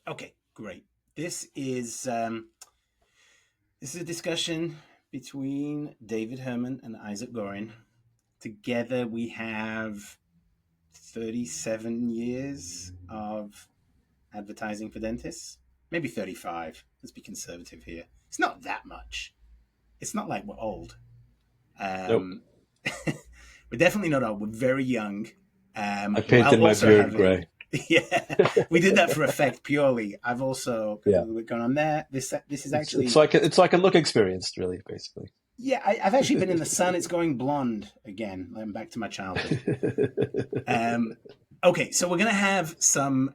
Okay, great. This is this is a discussion between David Herman and Isaac Gorin. Together, we have 37 years of advertising for dentists. Maybe 35. Let's be conservative here. It's not that much. It's not like we're old. Nope. Um, we're definitely not old. We're very young. I While painted my also beard having, gray. yeah, we did that for effect purely. I've also got a Yeah. little bit going on there. This is It's actually, like it's like a look experience, really, basically. yeah. I've actually been in the sun. It's going blonde again. I'm back to my childhood. Um, okay, so we're gonna have some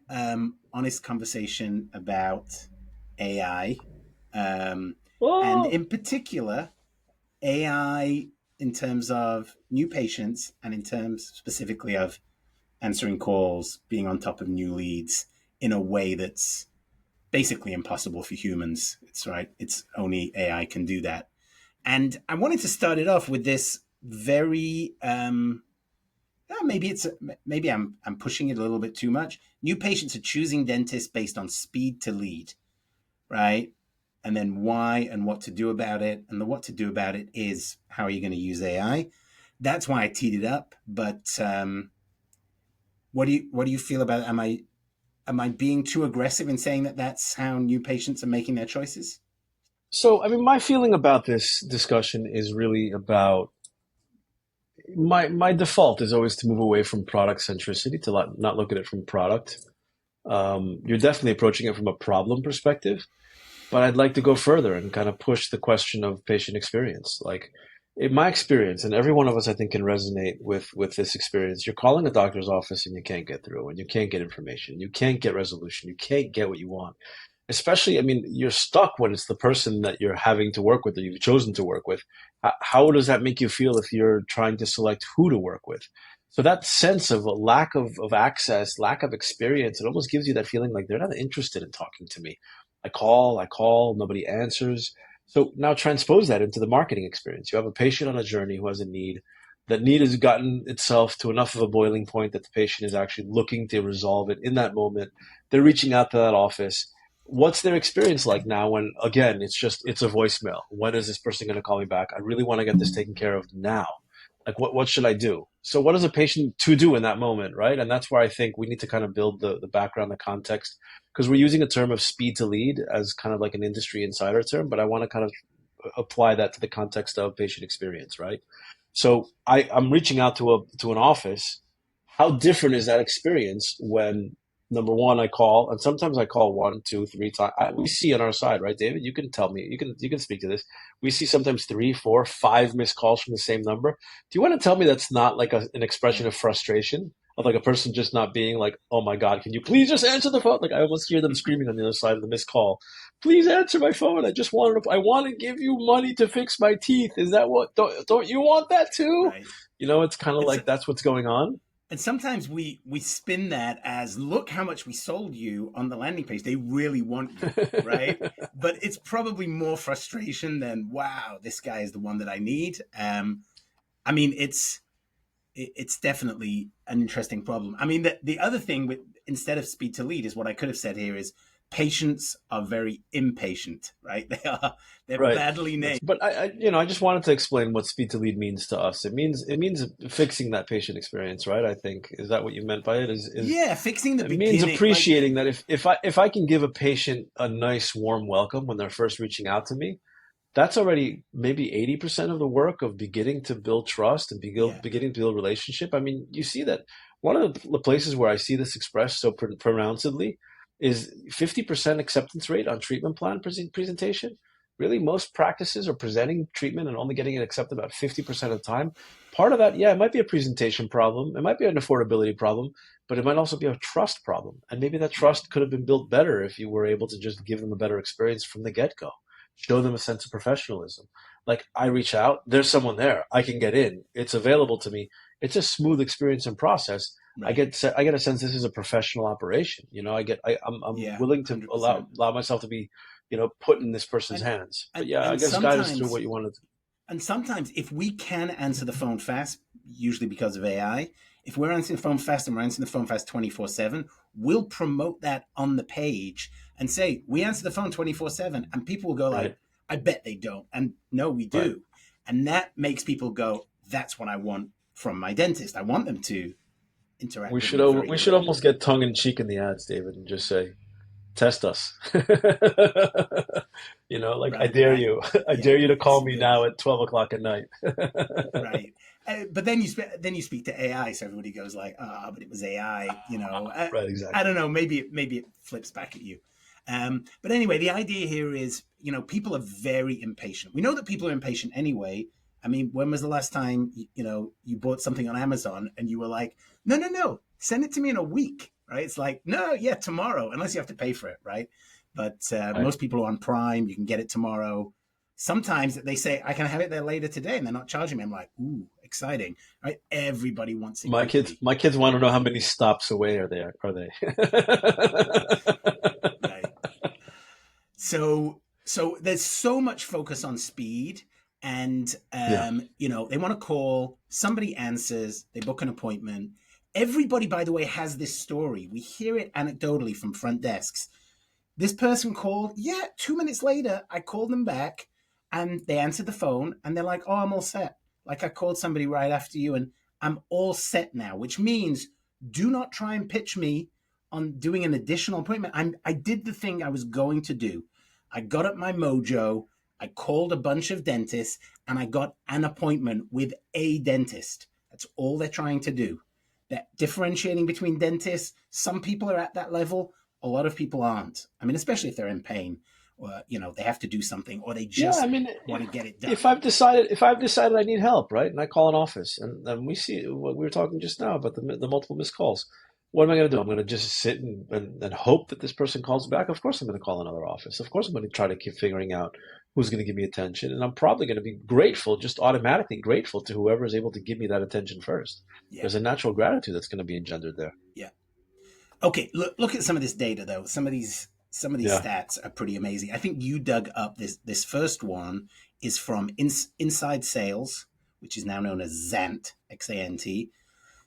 honest conversation about AI, um, and Oh, in particular AI in terms of new patients and in terms specifically of answering calls, being on top of new leads in a way that's basically impossible for humans. It's right. It's only AI can do that. And I wanted to start it off with this very maybe it's maybe I'm pushing it a little bit too much. New patients are choosing dentists based on speed to lead, right? And then why and what to do about it. And the what to do about it is how are you going to use AI? That's why I teed it up. But what do you feel about it? Am I being too aggressive in saying that that's how new patients are making their choices? so I mean, my feeling about this discussion is really about my default is always to move away from product centricity to not look at it from product. You're definitely approaching it from a problem perspective, but I'd like to go further and kind of push the question of patient experience. Like in my experience, and every one of us I think can resonate with this experience. You're calling a doctor's office and you can't get through, and you can't get information, you can't get resolution, you can't get what you want. Especially, I mean, you're stuck when it's the person that you're having to work with or you've chosen to work with. How does that make you feel if you're trying to select who to work with? So that sense of a lack of access, lack of experience, it almost gives you that feeling like they're not interested in talking to me. I call, nobody answers. So now transpose that into the marketing experience. You have a patient on a journey who has a need. That need has gotten itself to enough of a boiling point that the patient is actually looking to resolve it in that moment. They're reaching out to that office. What's their experience like now when, again, it's a voicemail? When is this person going to call me back? I really want to get this taken care of now. Like, what should I do? So what is a patient to do in that moment, right? And that's where I think we need to kind of build the background, the context, because we're using a term of speed to lead as kind of like an industry insider term, but I want to kind of apply that to the context of patient experience, right? So I'm reaching out to an office. How different is that experience when number one I call, and sometimes I call one, two, three times. We see on our side, right, David? You can tell me. You can speak to this. We see sometimes three, four, five missed calls from the same number. Do you want to tell me that's not like an expression of frustration? Of like a person just not being like, oh my God, can you please just answer the phone? Like I almost hear them screaming on the other side of the missed call. Please answer my phone. I want to give you money to fix my teeth. Is that what, don't you want that too? Right. You know, it's kind of It's like that's what's going on. and sometimes we spin that as look how much we sold you on the landing page. They really want you, right? But it's probably more frustration than wow, this guy is the one that I need. I mean, it's definitely an interesting problem. I mean, the other thing with instead of speed to lead is what I could have said here is patients are very impatient, right? They're Right. badly named. But I just wanted to explain what speed to lead means to us. It means fixing that patient experience, right? I think is that what you meant by it? Is Yeah, fixing the it means beginning, like appreciating that if I can give a patient a nice warm welcome when they're first reaching out to me, that's already maybe 80% of the work of beginning to build trust and yeah, beginning to build relationship. I mean, you see that one of the places where I see this expressed so pronouncedly is 50% acceptance rate on treatment plan presentation. Really, most practices are presenting treatment and only getting it accepted about 50% of the time. Part of that, yeah, it might be a presentation problem. It might be an affordability problem, but it might also be a trust problem. And maybe that right. trust could have been built better if you were able to just give them a better experience from the get-go, show them a sense of professionalism. Like I reach out, there's someone there. I can get in. It's available to me. It's a smooth experience and process. Right. I get a sense this is a professional operation. You know, I'm Yeah, willing to 100%. allow myself to be, put in this person's And hands. But and yeah, I and guess guide us through sometimes what you wanted. and sometimes if we can answer the phone fast, usually because of AI. If we're answering the phone fast and we're answering the phone fast 24/7, we'll promote that on the page and say, we answer the phone 24/7. And people will go like, Right. I bet they don't. And no, we Right. do. And that makes people go, that's what I want from my dentist. I want them to interact with me very We should directly. almost get tongue in cheek in the ads, David, and just say, test us. Like I Right, dare right. you. I Yeah, dare you to it's call a me good now at 12 o'clock at night. right. But then then you speak to AI, so everybody goes like, "Ah, but it was AI." Right, I exactly. don't know. Maybe it flips back at you. But anyway, the idea here is, people are very impatient. We know that people are impatient anyway. I mean, when was the last time you bought something on Amazon and you were like, "No, no, no, send it to me in a week," right? It's like, "No, yeah, tomorrow," unless you have to pay for it, right? But Right. most people are on Prime. You can get it tomorrow. Sometimes they say I can have it there later today, and they're not charging me. I'm like, ooh, exciting, right? Everybody wants it quickly, My kids want to know how many stops away are they? right? So there's so much focus on speed, and Yeah. they want to call, somebody answers, they book an appointment. Everybody, by the way, has this story. We hear it anecdotally from front desks. This person called, yeah, 2 minutes later, I called them back and they answered the phone and they're like, oh, I'm all set. Like I called somebody right after you and I'm all set now, which means do not try and pitch me on doing an additional appointment. I did the thing I was going to do. I got up my mojo, I called a bunch of dentists, and I got an appointment with a dentist. That's all they're trying to do. They're differentiating between dentists. Some people are at that level, a lot of people aren't. I mean, especially if they're in pain or, they have to do something or they Yeah, I just mean, want to get it if done. I've decided I need help, right, and I call an office, and we see what we were talking just now about the multiple missed calls. What am I going to do? I'm going to just sit and hope that this person calls back. Of course, I'm going to call another office. Of course, I'm going to try to keep figuring out who's going to give me attention, and I'm probably going to be grateful, just automatically grateful to whoever is able to give me that attention first. Yeah. There's a natural gratitude that's going to be engendered there. Yeah. Okay. Look at some of this data though. Some of these Yeah. stats are pretty amazing. I think you dug up this first one is from Inside Sales, which is now known as Xant, XANT.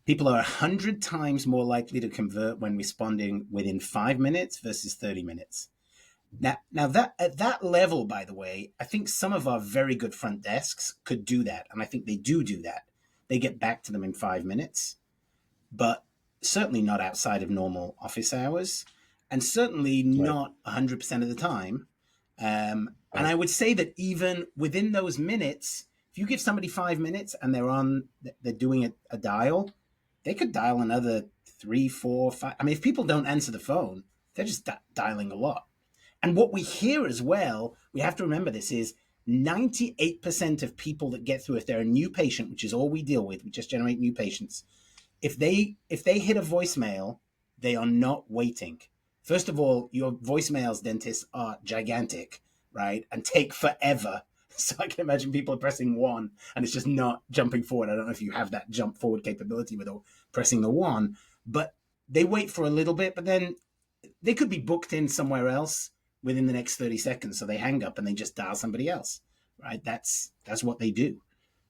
People are 100 times more likely to convert when responding within 5 minutes versus 30 minutes. Now that at that level, by the way, I think some of our very good front desks could do that, and I think they do that. They get back to them in 5 minutes, but certainly not outside of normal office hours, and certainly Right. not 100% of the time. And Right. I would say that even within those minutes, if you give somebody 5 minutes and they're doing a dial, they could dial another three, four, five. I mean, if people don't answer the phone, they're just dialing a lot. And what we hear as well, we have to remember this is 98% of people that get through, if they're a new patient, which is all we deal with, we just generate new patients. If they hit a voicemail, they are not waiting. First of all, your voicemails, dentists, are gigantic, right? And take forever. So I can imagine people are pressing one and it's just not jumping forward. I don't know if you have that jump forward capability with pressing the one, but they wait for a little bit, but then they could be booked in somewhere else within the next 30 seconds. So they hang up and they just dial somebody else, right? That's what they do.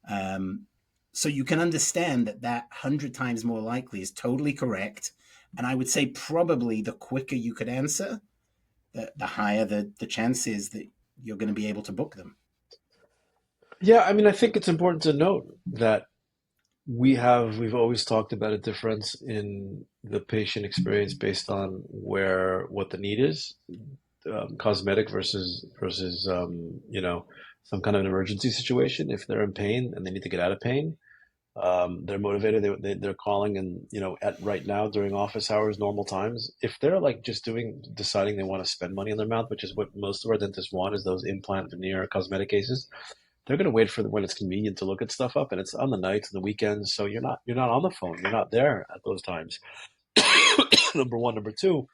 Um, so you can understand that 100 times more likely is totally correct. And I would say probably the quicker you could answer, the higher the chance is that you're going to be able to book them. Yeah, I mean, I think it's important to note that we've always talked about a difference in the patient experience based on what the need is, cosmetic versus some kind of an emergency situation. If they're in pain and they need to get out of pain, they're motivated. They're calling, and at right now during office hours, normal times. If they're like just deciding they want to spend money on their mouth, which is what most of our dentists want, is those implant, veneer, cosmetic cases. They're going to wait for when it's convenient to look at stuff up, and it's on the nights and the weekends, so you're not on the phone. You're not there at those times. Number one. Number two,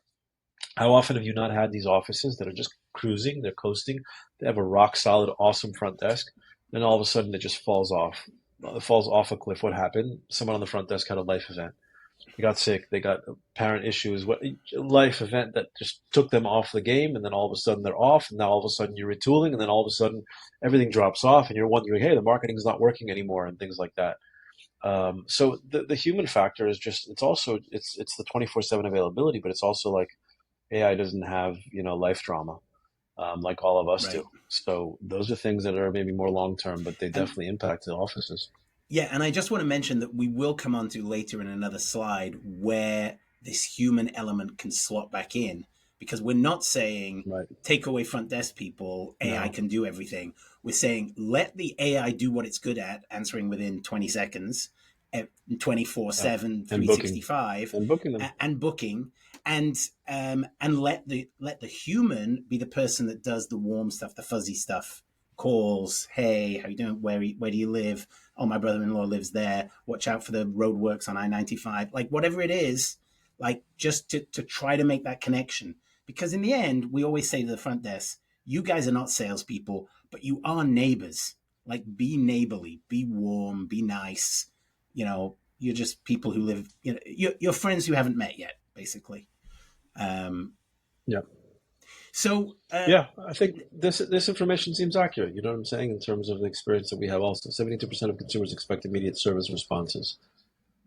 how often have you not had these offices that are just cruising, they're coasting, they have a rock solid, awesome front desk, then all of a sudden it just falls off. It falls off a cliff. What happened? Someone on the front desk had a life event. They got sick. They got parent issues. What life event that just took them off the game, and then all of a sudden they're off, and now all of a sudden you're retooling, and then all of a sudden everything drops off, and you're wondering, hey, the marketing's not working anymore, and things like that. So the human factor is just it's also it's the 24/7 availability, but it's also like AI doesn't have life drama like all of us do. Right. So those are things that are maybe more long term, but they And definitely impact the offices. yeah, and I just want to mention that we will come on to later in another slide where this human element can slot back in, because we're not saying Right. take away front desk people, AI No. can do everything. We're saying let the AI do what it's good at, answering within 20 seconds, twenty-four Yeah. seven, And three booking. sixty five, And booking them. and booking, and let the human be the person that does the warm stuff, the fuzzy stuff, calls, hey, how you doing, where do you live, oh, my brother-in-law lives there, watch out for the roadworks on I-95, like whatever it is, like just to try to make that connection. Because in the end, we always say to the front desk, you guys are not salespeople, but you are neighbors. Like, be neighborly, be warm, be nice. You're just people who live, you're friends who haven't met yet, basically. Um, Yeah. so, Yeah, I think this information seems accurate. You know what I'm saying in terms of the experience that we have. Also, 72% of consumers expect immediate service responses.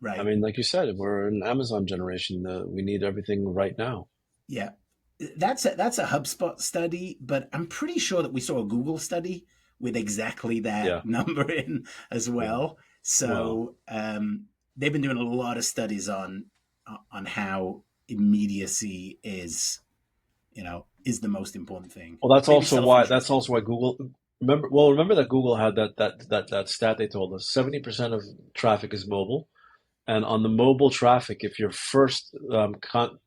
I right. mean, like you said, we're an Amazon generation. We need everything right now. Yeah. That's a HubSpot study, but I'm pretty sure that we saw a Google study with exactly that Yeah. number in as Yeah. well. Well, So they've been doing a lot of studies on how immediacy is the most important thing. well, that's Maybe also why self-interest. Google remember that Google had that stat they told us 70% of traffic is mobile. And on the mobile traffic, if your first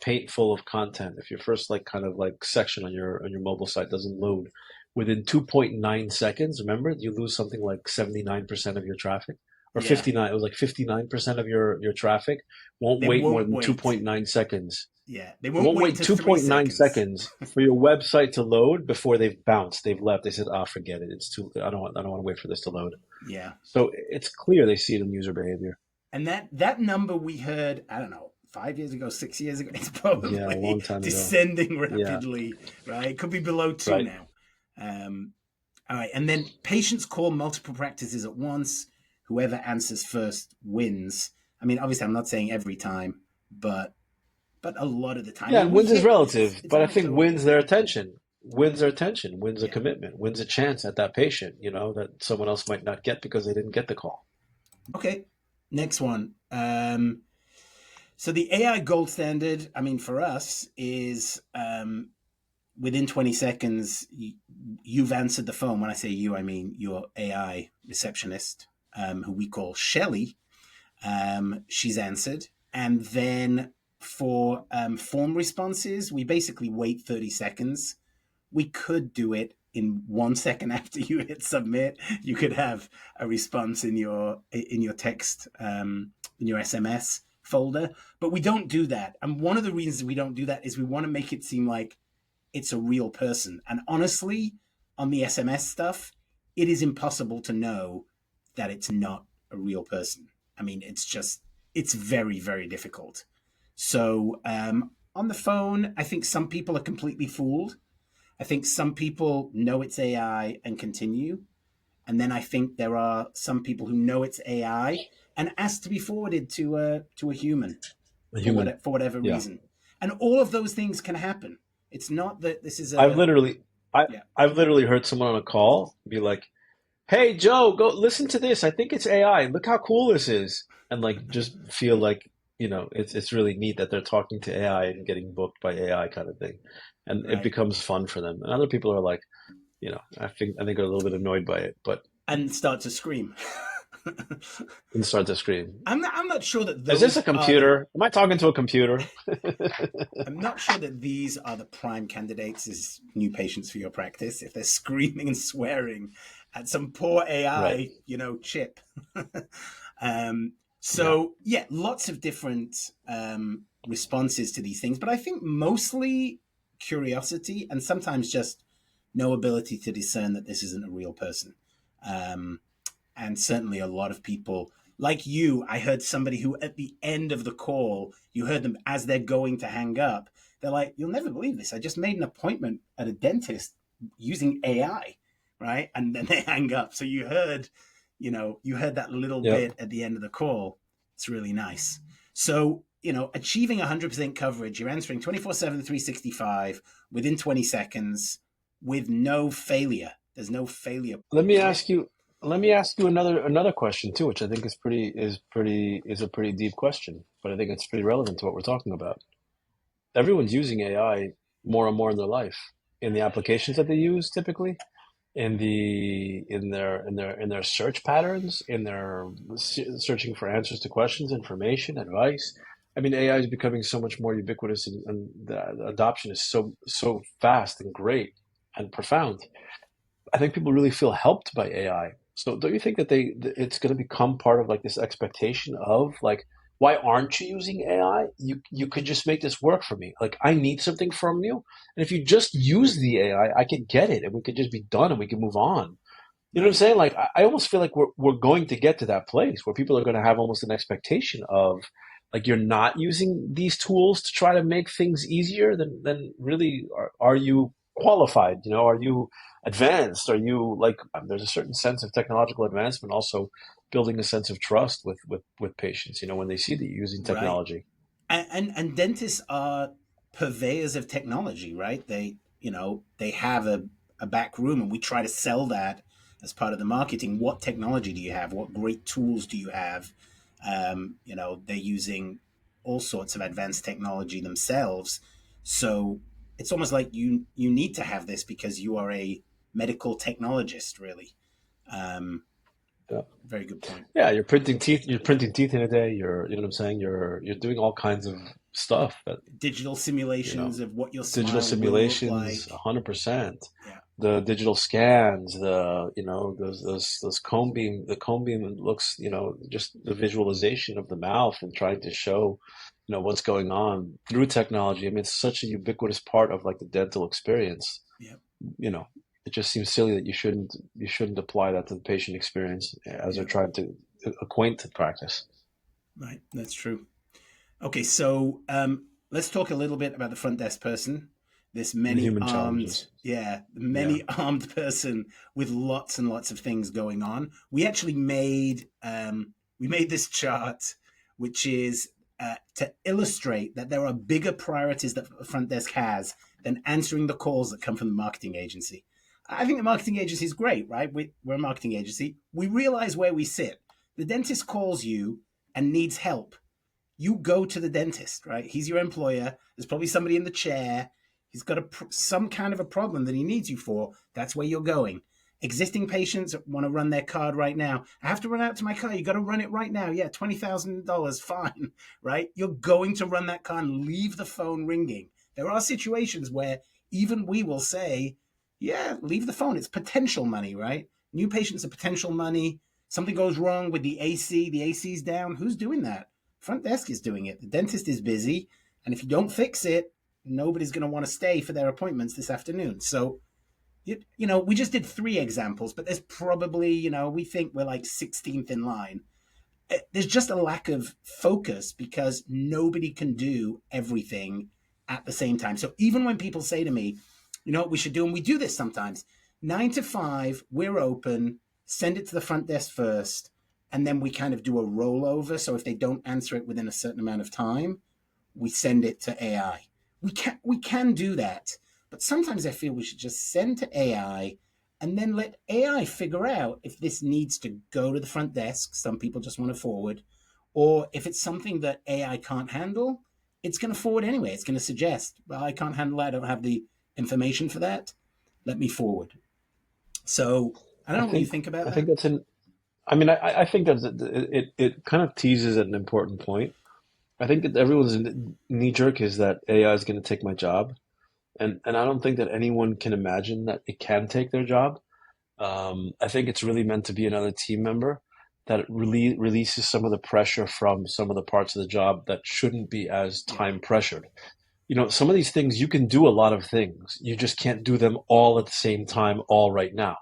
paint full of content, if your first like kind of like section on your mobile site doesn't load within 2.9 seconds, remember you lose something like 79% of your traffic, or Yeah. 59. It was like 59% of your traffic won't They wait more won't than wait. 2.9 seconds. Yeah. They It won't won't wait wait until 3 seconds. 2.9 seconds for your website to load before they've bounced. They've left. They said, "Ah, forget it. It's too. I don't want to wait for this to load." Yeah. So it's clear they see it in user behavior. And that number we heard, I don't know, 5 years ago, 6 years ago, it's Yeah, a probably long time ago. descending Yeah, rapidly, right? It could be below two right. now. Um, all right, and then patients call multiple practices at once. Whoever answers first wins. I mean, obviously, I'm not saying every time, but a lot of the time. I Yeah, mean, and we wins is hit relative, it's but I think anecdotal. wins their attention. Wins their attention, wins a Yeah. commitment, wins a chance at that patient, that someone else might not get because they didn't get the call. Okay. Next one. So the AI gold standard, I mean, for us is within 20 seconds, you've answered the phone. When I say you, I mean your AI receptionist, who we call Shelly. She's answered. And then for form responses, we basically wait 30 seconds. We could do it in 1 second after you hit submit. You could have a response in your text, in your SMS folder, but we don't do that. And one of the reasons we don't do that is we want to make it seem like it's a real person. And honestly, on the SMS stuff, it is impossible to know that it's not a real person. I mean, it's very, very difficult. So on the phone, I think some people are completely fooled. I think some people know it's AI and continue. And then I think there are some people who know it's AI and ask to be forwarded to a human A for human. whatever Yeah. reason. And all of those things can happen. It's not that this is I've a literally I yeah, I've literally heard someone on a call be like, "Hey Joe, go listen to this. I think it's AI. Look how cool this is." And like just feel like, it's really neat that they're talking to AI and getting booked by AI kind of thing. And it right. becomes fun for them. And other people are like, I think are a little bit annoyed by it, but And start to scream. and start to scream. I'm not sure that Is this those a are the computer? Am I talking to a computer? I'm not sure that these are the prime candidates as new patients for your practice if they're screaming and swearing at some poor Right. AI, chip. um, Yeah. so yeah, lots of different responses to these things, but I think mostly curiosity and sometimes just no ability to discern that this isn't a real person. Um, and certainly a lot of people like you. I heard somebody who at the end of the call, you heard them as they're going to hang up, they're like, you'll never believe this, I just made an appointment at a dentist using AI, right? And then they hang up. So you heard You heard that little Yep. bit at the end of the call. It's really nice. So, achieving 100% coverage, you're answering 24/7, 365 within 20 seconds with no failure. There's no failure Let me points. ask you. Let me ask you another question too, which I think is a pretty deep question, but I think it's pretty relevant to what we're talking about. Everyone's using AI more and more in their life, in the applications that they use typically, in their search patterns, in their searching for answers to questions, information, advice. I mean, AI is becoming so much more ubiquitous, and the adoption is so fast and great and profound. I think people really feel helped by AI. So don't you think that it's going to become part of like this expectation of like, why aren't you using AI? You could just make this work for me. Like I need something from you, and if you just use the AI, I could get it, and we could just be done, and we can move on. You know what I'm Right. saying? Like I almost feel like we're going to get to that place where people are going to have almost an expectation of like you're not using these tools to try to make things easier. Then really are you qualified? You know, are you advanced? Are you like there's a certain sense of technological advancement also building a sense of trust with patients. You know, when they see that you're using Right. technology. And dentists are purveyors of technology, right? They have a back room, and we try to sell that as part of the marketing. What technology do you have? What great tools do you have? They're using all sorts of advanced technology themselves. So it's almost like you need to have this because you are a medical technologist, really. Um, Yeah. Very good point. Yeah, you're printing teeth. You're printing teeth in a day. You know what I'm saying. You're doing all kinds of stuff that Digital you know simulations of what your digital smile will look simulations, like. 100%. Yeah. The digital scans, the cone beam looks, just the visualization of the mouth and trying to show, what's going on through technology. I mean, it's such a ubiquitous part of like the dental experience. Yeah. You know, it just seems silly that you shouldn't apply that to the patient experience as they're Yeah. trying to acquaint the practice. Right. That's true. Okay, so let's talk a little bit about the front desk person. This The many human armed, challenges. yeah, Yeah. many armed person with lots and lots of things going on. We actually made this chart, which is to illustrate that there are bigger priorities that the front desk has than answering the calls that come from the marketing agency. I think the marketing agency is great, right? We're a marketing agency. We realize where we sit. The dentist calls you and needs help. You go to the dentist, right? He's your employer. There's probably somebody in the chair. He's got some kind of a problem that he needs you for. That's where you're going. Existing patients want to run their card right now. I have to run out to my car. You got to run it right now. Yeah, $20,000, fine, right? You're going to run that card and leave the phone ringing. There are situations where even we will say, yeah, leave the phone. It's potential money, right? New patients are potential money. Something goes wrong with the AC's down. Who's doing that? Front desk is doing it. The dentist is busy, and if you don't fix it, nobody's going to want to stay for their appointments this afternoon. So, we just did three examples, but there's probably, we think we're like 16th in line. There's just a lack of focus because nobody can do everything at the same time. So even when people say to me, you know what we should do, and we do this sometimes, 9 to 5, we're open, send it to the front desk first, and then we kind of do a rollover. So if they don't answer it within a certain amount of time, we send it to AI. We can do that, but sometimes I feel we should just send to AI and then let AI figure out if this needs to go to the front desk. Some people just want to forward, or if it's something that AI can't handle, it's going to forward anyway. It's going to suggest, well, I can't handle that. I don't have the information for that. Let me forward. So I don't I know what you think think about I that. think that's an I mean, I think that it kind of teases at an important point. I think that everyone's knee jerk is that AI is going to take my job, and I don't think that anyone can imagine that it can take their job. I think it's really meant to be another team member that it really releases some of the pressure from some of the parts of the job that shouldn't be as Yeah. time pressured. Some of these things you can do a lot of things. You just can't do them all at the same time, all right now.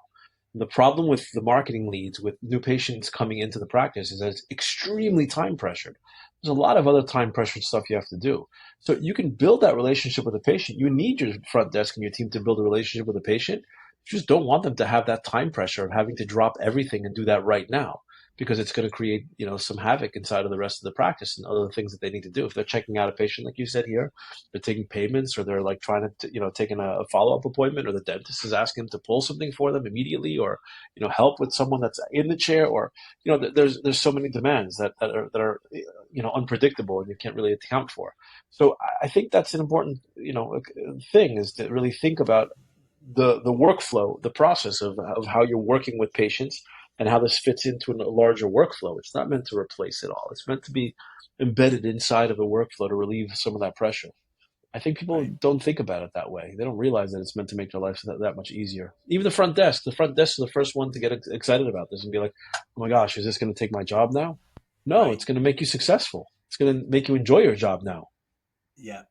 The problem with the marketing leads with new patients coming into the practice is that it's extremely time pressured. There's a lot of other time pressured stuff you have to do. So you can build that relationship with the patient. You need your front desk and your team to build a relationship with the patient, You just don't want them to have that time pressure of having to drop everything and do that right now, because it's going to create, some havoc inside of the rest of the practice and other things that they need to do. If they're checking out a patient, like you said here, they're taking payments, or they're like trying to, taking a follow-up appointment, or the dentist is asking them to pull something for them immediately, or, help with someone that's in the chair, or, there's so many demands that are unpredictable and you can't really account for. So I think that's an important, thing, is to really think about the workflow, the process of how you're working with patients, and how this fits into a larger workflow. It's not meant to replace it all. It's meant to be embedded inside of a workflow to relieve some of that pressure. I think people Right. don't think about it that way. They don't realize that it's meant to make their lives that much easier. Even the front desk is the first one to get excited about this and be like, oh my gosh, is this going to take my job now? No, Right. it's going to make you successful. It's going to make you enjoy your job now. Yeah.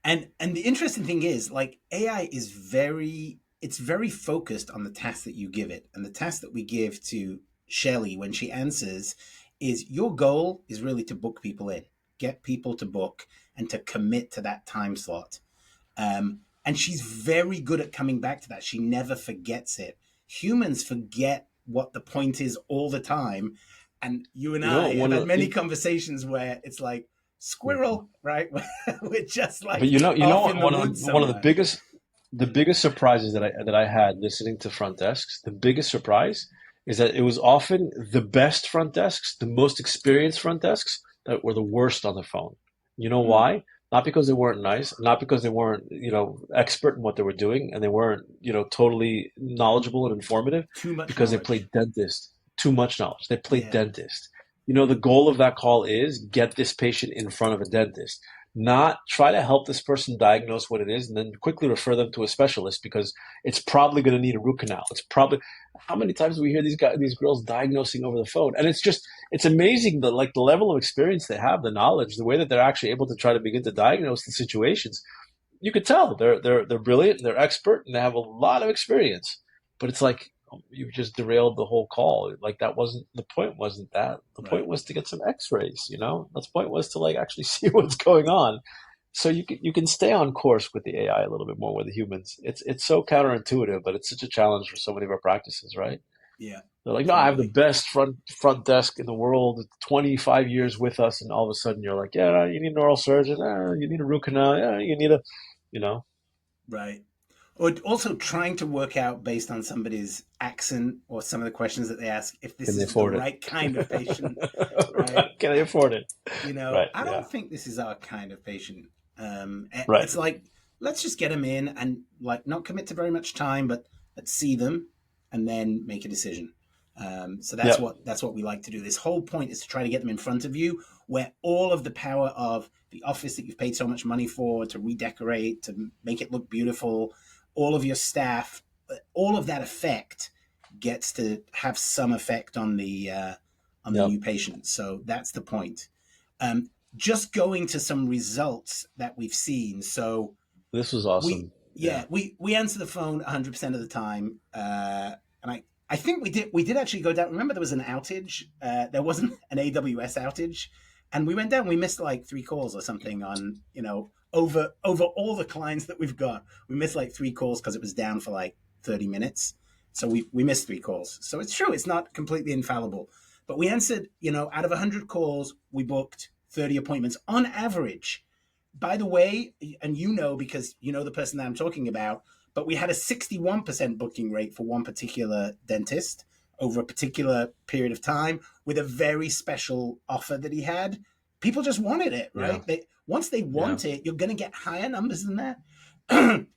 And the interesting thing is, like, AI is very focused on the task that you give it. And the task that we give to Shelly when she answers is, your goal is really to book people in, get people to book and to commit to that time slot. And she's very good at coming back to that. She never forgets it. Humans forget what the point is all the time. And you and You know, I have one had of many conversations where it's like, squirrel, right? We're just But like you know off what? in the woods One of somewhere. the biggest surprises that I had listening to front desks. The biggest surprise is that it was often the best front desks, the most experienced front desks, that were the worst on the phone. You know Mm, why? Not because they weren't nice, not because they weren't, expert in what they were doing, and they weren't, totally knowledgeable and informative, too much because they knowledge. played dentist. Too much knowledge. They played Yeah, dentist. The goal of that call is get this patient in front of a dentist, not try to help this person diagnose what it is and then quickly refer them to a specialist, because it's probably going to need a root canal. It's probably, how many times do we hear these girls diagnosing over the phone? And it's amazing, the level of experience they have, the knowledge, the way that they're actually able to try to begin to diagnose the situations. You could tell they're brilliant, they're expert, and they have a lot of experience. But it's like, you just derailed the whole call. Like, that wasn't the point. Wasn't that the point? right. Was to get some X-rays. The point was to, like, actually see what's going on. So you can stay on course with the AI a little bit more with the humans. It's so counterintuitive, but it's such a challenge for so many of our practices, right? Yeah, They're like, no, I have the totally. best front desk in the world, 25 years with us, and all of a sudden you're like, yeah, you need an oral surgeon, you need a root canal, yeah, you need a, you know, Right. Or also trying to work out based on somebody's accent or some of the questions that they ask if this can they is the afford it? right kind of patient, right? Can they afford it? Right. I Yeah. don't think this is our kind of patient. Right. It's like, let's just get them in and, like, not commit to very much time, but let's see them and then make a decision. So Yeah. that's what we like to do. This whole point is to try to get them in front of you, where all of the power of the office that you've paid so much money for, to redecorate, to make it look beautiful, all of your staff, all of that effect gets to have some effect on the Yeah. new patient. So that's the point. Just going to some results that we've seen. So This was we awesome. Yeah. yeah we answer the phone 100% of the time, and I think we did actually go down. Remember, there was an outage. There wasn't an AWS outage, and we went down. We missed like 3 calls or something on, over all the clients that we've got. We missed like 3 calls because it was down for like 30 minutes. So we missed 3 calls. So it's true, it's not completely infallible, but we answered, out of 100 calls, we booked 30 appointments on average. By the way, and because you know the person that I'm talking about, but we had a 61% booking rate for one particular dentist over a particular period of time, with a very special offer that he had. People just wanted it, Yeah. right? Once they Yeah. want it, you're going to get higher numbers than that.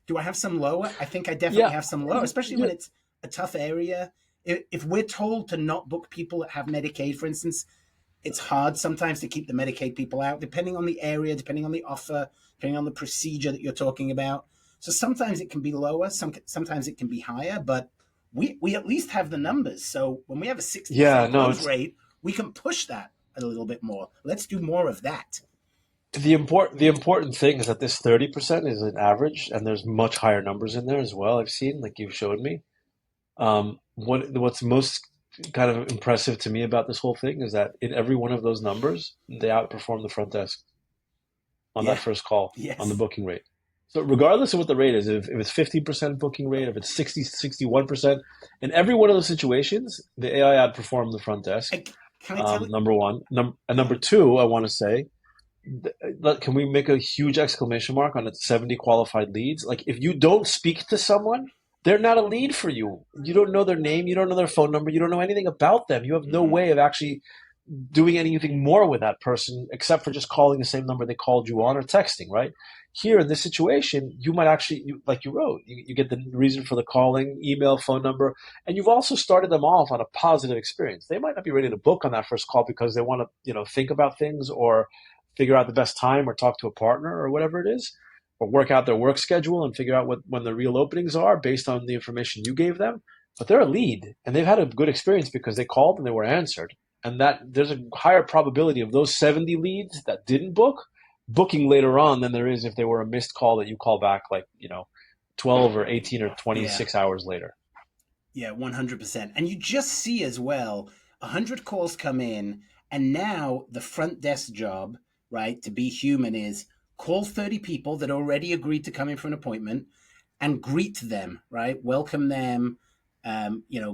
Do I have some lower? I think I definitely Yeah. have some lower, especially Yeah. when it's a tough area. If we're told to not book people that have Medicaid, for instance, it's hard sometimes to keep the Medicaid people out, depending on the area, depending on the offer, depending on the procedure that you're talking about. So sometimes it can be lower, sometimes it can be higher, but we at least have the numbers. So when we have a Yeah. 60% No, close it's rate, we can push that a little bit more. Let's do more of that. the important thing is that this 30% is an average, and there's much higher numbers in there as well. I've seen, like you've showed me. What's most kind of impressive to me about this whole thing is that in every one of those numbers, they outperform the front desk on that Yeah. first call, on the Yes. booking rate. So regardless of what the rate is, if it's 50% booking rate, if it's 60, 61%, in every one of those situations, the AI outperformed the front desk. Can I tell it? Number one. And Yeah. number two, I want to say, can we make a huge exclamation mark on its 70 qualified leads? Like if you don't speak to someone, they're not a lead for you. You don't know their name, you don't know their phone number, you don't know anything about them. You have no Mm-hmm. way of actually doing anything more with that person except for just calling the same number they called you on or texting, right? Here in this situation, you might actually, like you wrote, you get the reason for the calling, email, phone number, and you've also started them off on a positive experience. They might not be ready to book on that first call because they want to, think about things or figure out the best time or talk to a partner or whatever it is, or work out their work schedule and figure out when the real openings are based on the information you gave them. But they're a lead and they've had a good experience because they called and they were answered, and that there's a higher probability of those 70 leads that didn't book booking later on than there is if they were a missed call that you call back 12 or 18 or Yeah. 26 hours later. Yeah, 100%. And you just see as well, 100 calls come in, and now the front desk job, right, to be human is call 30 people that already agreed to come in for an appointment and greet them, right? Welcome them,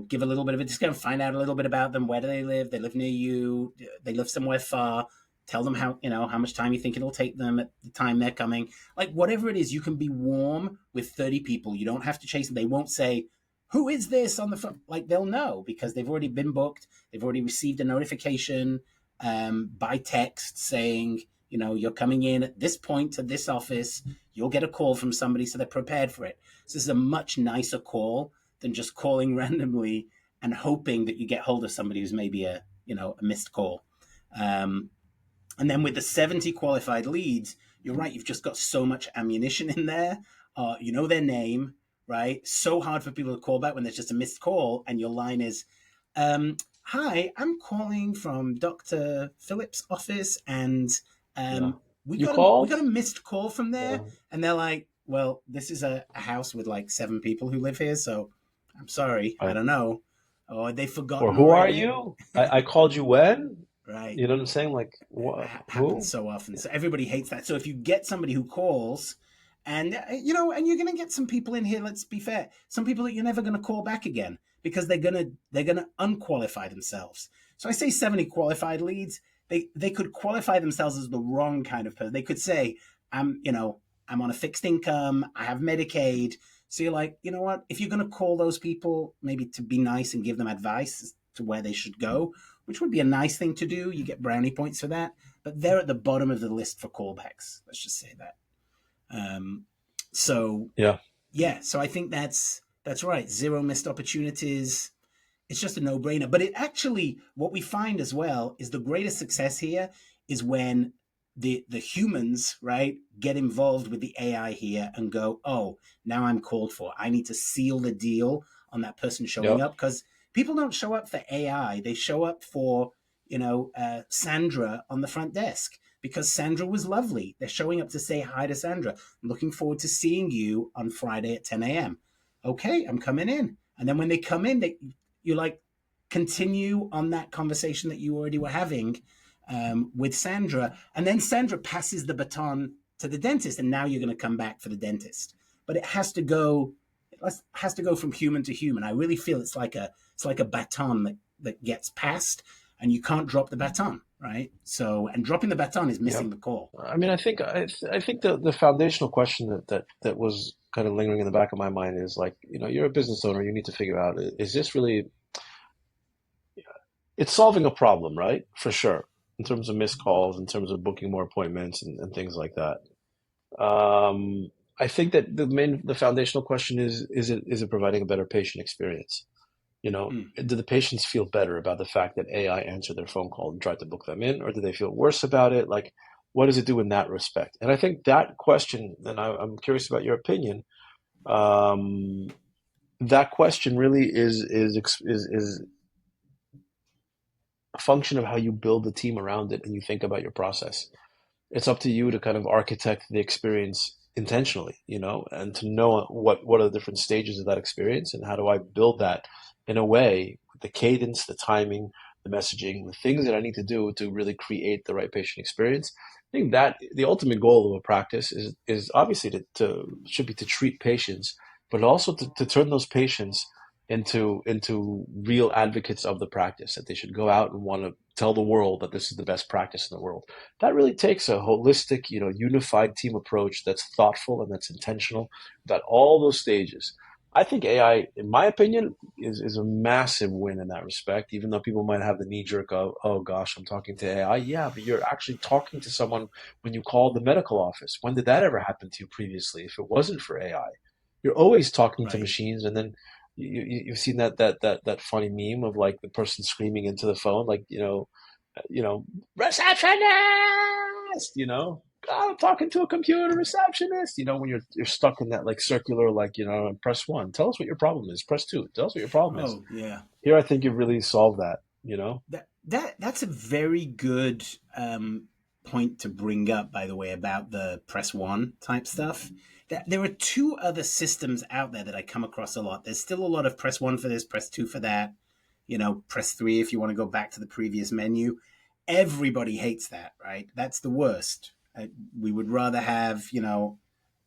give a little bit of a discount, find out a little bit about them. Where do they live near you, they live somewhere far. Tell them how much time you think it'll take them at the time they're coming. Like whatever it is, you can be warm with 30 people. You don't have to chase them. They won't say, who is this on the phone? Like they'll know because they've already been booked. They've already received a notification by text saying, you're coming in at this point to this office. You'll get a call from somebody, so they're prepared for it. So this is a much nicer call than just calling randomly and hoping that you get hold of somebody who's maybe a missed call. Um, and then with the 70 qualified leads, you're right, you've just got so much ammunition in there. You know their name, right? So hard for people to call back when there's just a missed call, and your line is, hi, I'm calling from Dr. Phillips' office, and Yeah. we You got a called? missed call from there. Yeah. And they're like, well, this is a house with like 7 people who live here, so I'm sorry, I Right. don't know. Or they've Or forgotten who are already. you? I called you when? Right. You know what I'm saying? Like, Happens who? so often. So everybody hates that. So if you get somebody who calls, and and you're going to get some people in here. Let's be fair. Some people that you're never going to call back again because they're gonna unqualify themselves. So I say 70 qualified leads. They could qualify themselves as the wrong kind of person. They could say, I'm on a fixed income. I have Medicaid. So you're like, you know what? If you're going to call those people, maybe to be nice and give them advice to where they should go, which would be a nice thing to do. You get brownie points for that, but they're at the bottom of the list for callbacks. Let's just say that. Um, so Yeah. yeah, so I think that's right. Zero missed opportunities. It's just a no-brainer. But it actually, what we find as well is the greatest success here is when the humans, right, get involved with the AI here and go, oh, now I'm called for. I need to seal the deal on that person showing Yep. up, because people don't show up for AI. They show up for, Sandra on the front desk because Sandra was lovely. They're showing up to say hi to Sandra. Looking forward to seeing you on Friday at 10 a.m. Okay, I'm coming in. And then when they come in, you like continue on that conversation that you already were having with Sandra, and then Sandra passes the baton to the dentist, and now you're going to come back for the dentist. But it has to go from human to human. I really feel it's like a baton that gets passed, and you can't drop the baton, right? So, and dropping the baton is Yep. missing the call. I think the foundational question that was kind of lingering in the back of my mind is like, you're a business owner, you need to figure out, is this really, it's solving a problem, right? For sure. In terms of missed calls, in terms of booking more appointments and things like that. I think that the foundational question is it providing a better patient experience? Mm. Do the patients feel better about the fact that AI answered their phone call and tried to book them in, or do they feel worse about it? Like, what does it do in that respect? And I think that question, and I'm curious about your opinion. Um, that question really is a function of how you build the team around it and you think about your process. It's up to you to kind of architect the experience intentionally, and to know what are the different stages of that experience and how do I build that in a way with the cadence, the timing, the messaging, the things that I need to do to really create the right patient experience. I think that the ultimate goal of a practice is obviously to should be to treat patients, but also to turn those patients into real advocates of the practice, that they should go out and want to tell the world that this is the best practice in the world. That really takes a holistic, unified team approach that's thoughtful and that's intentional about all those stages. I think AI, in my opinion, is a massive win in that respect, even though people might have the knee jerk of, oh gosh, I'm talking to AI. Yeah, but you're actually talking to someone when you call the medical office. When did that ever happen to you previously if it wasn't for AI? You're always talking to Right. machines, and then you've seen that funny meme of like the person screaming into the phone, like receptionist, God, I'm talking to a computer receptionist. When you're stuck in that like circular, like press one, tell us what your problem is. Press two, tell us what your problem is. Oh, yeah. Here, I think you really solved that. That's a very good point to bring up, by the way, about the press one type stuff. There are two other systems out there that I come across a lot. There's still a lot of press one for this, press two for that. Press three if you want to go back to the previous menu. Everybody hates that, right? That's the worst. We would rather have,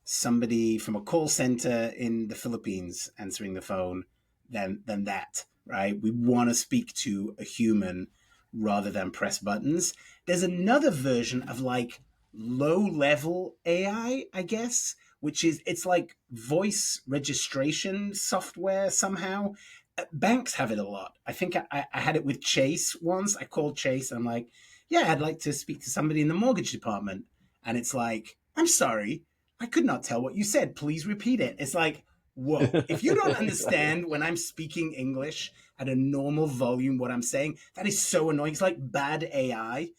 somebody from a call center in the Philippines answering the phone than that, right? We want to speak to a human rather than press buttons. There's another version of like low level I guess, which is it's like voice registration software somehow. Banks have it a lot. I think I had it with Chase once. I called Chase and I'm like, yeah, I'd like to speak to somebody in the mortgage department. And it's like, I'm sorry, I could not tell what you said. Please repeat it. It's like, whoa, if you don't Exactly. understand when I'm speaking English at a normal volume what I'm saying, that is so annoying. It's like bad AI.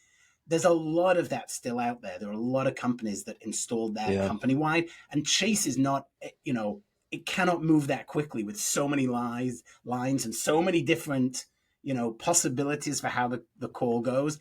There's a lot of that still out there. There are a lot of companies that installed that Yeah. company wide, and Chase is not, it cannot move that quickly with so many lines and so many different, possibilities for how the call goes.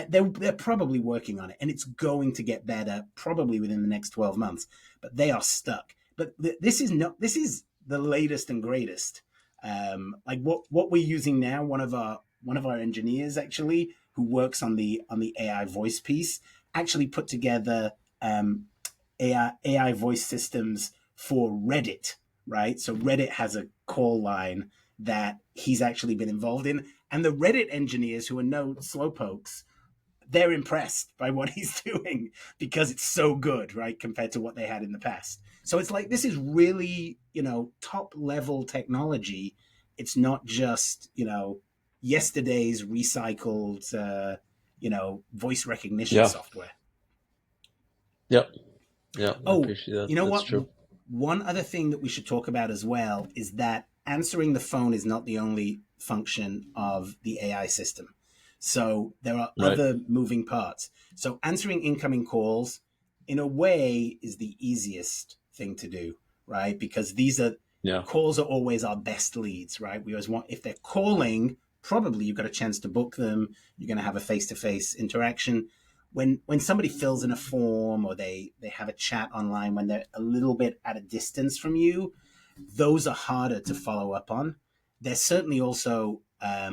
They're probably working on it, and it's going to get better probably within the next 12 months. But they are stuck. But this is not. This is the latest and greatest. Like what we're using now. One of our engineers actually who works on the AI voice piece actually put together AI voice systems for Reddit, right? So Reddit has a call line that he's actually been involved in, and the Reddit engineers who are no slowpokes, they're impressed by what he's doing because it's so good, right, compared to what they had in the past. So it's like this is really, top level technology. It's not just, yesterday's recycled, voice recognition Yeah. software. Yep. Yeah. I Oh, appreciate that. you know That's what? true. One other thing that we should talk about as well is that answering the phone is not the only function of the AI system. So there are Right. other moving parts. So answering incoming calls, in a way, is the easiest thing to do, right? Because these are Yeah. calls are always our best leads, right? We always want if they're calling, probably you've got a chance to book them. You're going to have a face to face interaction when somebody fills in a form or they have a chat online when they're a little bit at a distance from you, those are harder to follow up on. They're certainly also a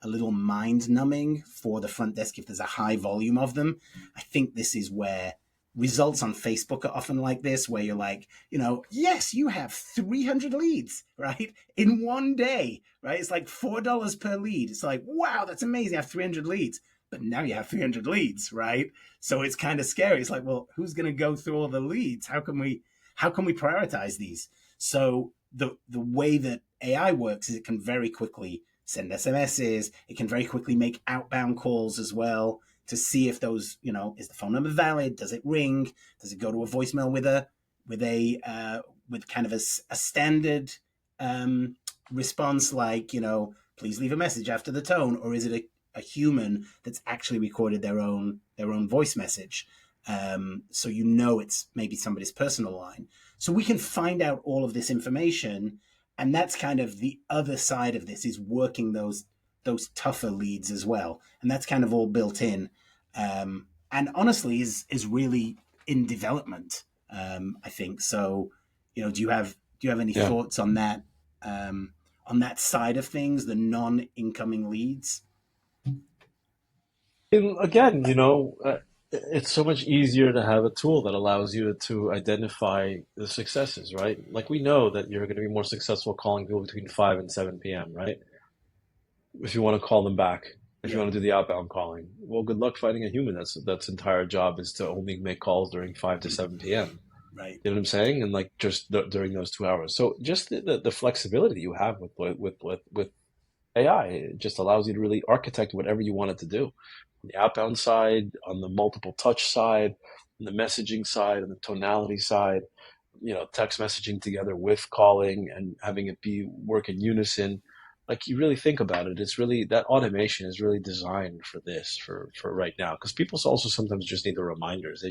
little mind numbing for the front desk if there's a high volume of them. I think this is where results on Facebook are often like this, where you're like, yes, you have 300 leads, right? In one day, right? It's like $4 per lead. It's like, wow, that's amazing. I have 300 leads. But now you have 300 leads, right? So it's kind of scary. It's like, well, who's going to go through all the leads? How can we prioritize these? So the way that AI works is it can very quickly send SMSs. It can very quickly make outbound calls as well to see if those, is the phone number valid? Does it ring? Does it go to a voicemail with kind of a standard um, response like, please leave a message after the tone, or is it a human that's actually recorded their own voice message? So it's maybe somebody's personal line. So we can find out all of this information, and that's kind of the other side of this is working those tougher leads as well, and that's kind of all built in. And honestly, is really in development. I think so. Do you have any Yeah. thoughts on that side of things, the non-incoming leads? And again, it's so much easier to have a tool that allows you to identify the successes, right? Like we know that you're going to be more successful calling people between 5 and 7 p.m., right? If you want to call them back, if you Yeah, want to do the outbound calling. Well, good luck finding a human that's entire job is to only make calls during 5 to 7 p.m. right. You know what I'm saying? And like just during those 2 hours. So just the flexibility you have with AI, it just allows you to really architect whatever you want it to do. On the outbound side, on the multiple touch side, on the messaging side, on the tonality side, text messaging together with calling and having it be work in unison. Like you really think about it, it's really that automation is really designed for this for right now because people also sometimes just need the reminders.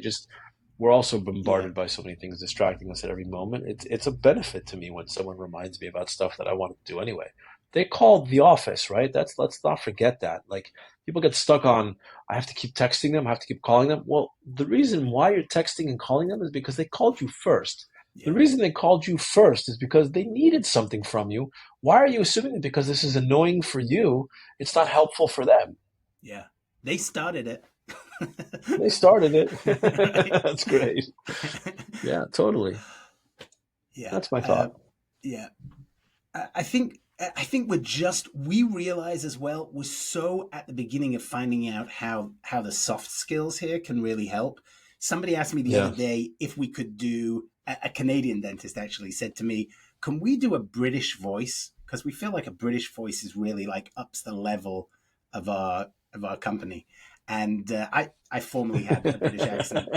We're also Yeah, bombarded by so many things distracting us at every moment. It's a benefit to me when someone reminds me about stuff that I want to do anyway. They called the office, right? That's Let's not forget that. Like people get stuck on I have to keep texting them, I have to keep calling them. Well, the reason why you're texting and calling them is because they called you first. The yeah, reason they called you first is because they needed something from you. Why are you assuming that because this is annoying for you, it's not helpful for them? yeah. They started it. They started Right. it. That's great. Yeah, totally. Yeah. That's my thought. Yeah. I think we realize as well we're so at the beginning of finding out how the soft skills here can really help. Somebody asked me the other Yeah. day if we could do a Canadian dentist actually said to me, "Can we do a British voice? Because we feel like a British voice is really like ups the level of our company." And I formerly had a British accent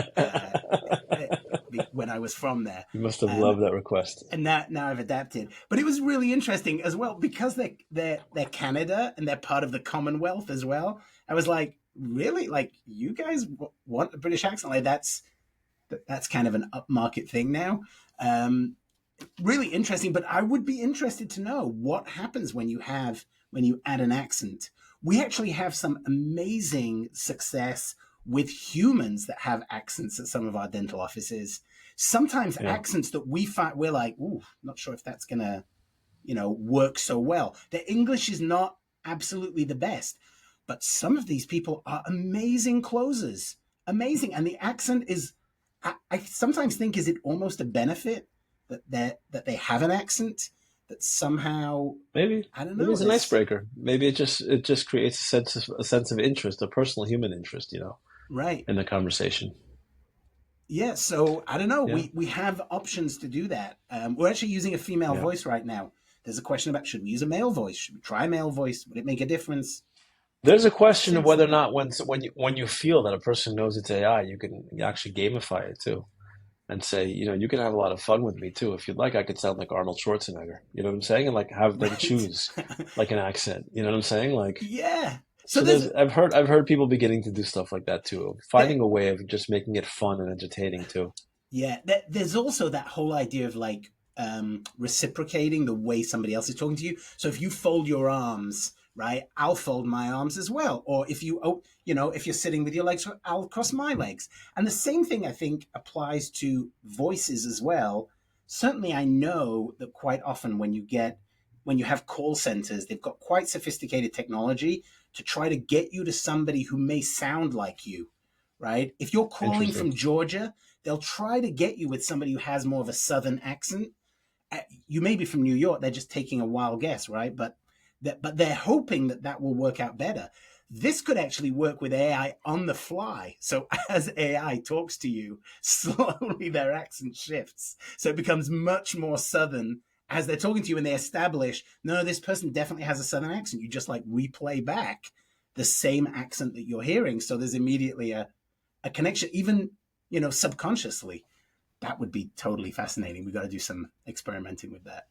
when I was from there. You must have Um, loved that request. and now I've adapted. But it was really interesting as well because they're Canada and they're part of the Commonwealth as well. I was like, really, like you guys want a British accent? Like that's kind of an upmarket thing now. Um, Really interesting. But I would be interested to know what happens when you add an accent. We actually have some amazing success with humans that have accents at some of our dental offices. Sometimes Yeah. accents that we find we're like, ooh, not sure if that's gonna, work so well. Their English is not absolutely the best, but some of these people are amazing closers. Amazing. And the accent is I sometimes think is it almost a benefit that they have an accent that somehow Maybe. I don't Maybe know it's an this icebreaker. Maybe it just creates a sense of interest, a personal human interest, right. in the conversation. Yeah, so I don't know. Yeah. We have options to do that. We're actually using a female Yeah. voice right now. There's a question about should we use a male voice? Should we try a male voice? Would it make a difference? There's a We'll question of see whether or some. not when you feel that a person knows it's AI, you can actually gamify it too and say, you can have a lot of fun with me too. If you'd like, I could sound like Arnold Schwarzenegger. You know what I'm saying? And like have them Right. choose like an accent. You know what I'm saying? Like Yeah. So so there's I've heard people beginning to do stuff like that too. that. Finding a way of just making it fun and entertaining too. Yeah, there's also that whole idea of like reciprocating the way somebody else is talking to you. So if you fold your arms, right, I'll fold my arms as well. Or if if you're sitting with your legs, I'll cross my legs. And the same thing I think applies to voices as well. Certainly, I know that quite often when you have call centers, they've got quite sophisticated technology to try to get you to somebody who may sound like you, right? If you're calling Interesting. from Georgia, they'll try to get you with somebody who has more of a southern accent. You may be from New York; they're just taking a wild guess, right? But they're hoping that will work out better. This could actually work with AI on the fly. So as AI talks to you, slowly their accent shifts. So it becomes much more southern as they're talking to you and they establish, no, this person definitely has a southern accent. You just like replay back the same accent that you're hearing. So there's immediately a connection, even subconsciously. That would be totally fascinating. We got to do some experimenting with that.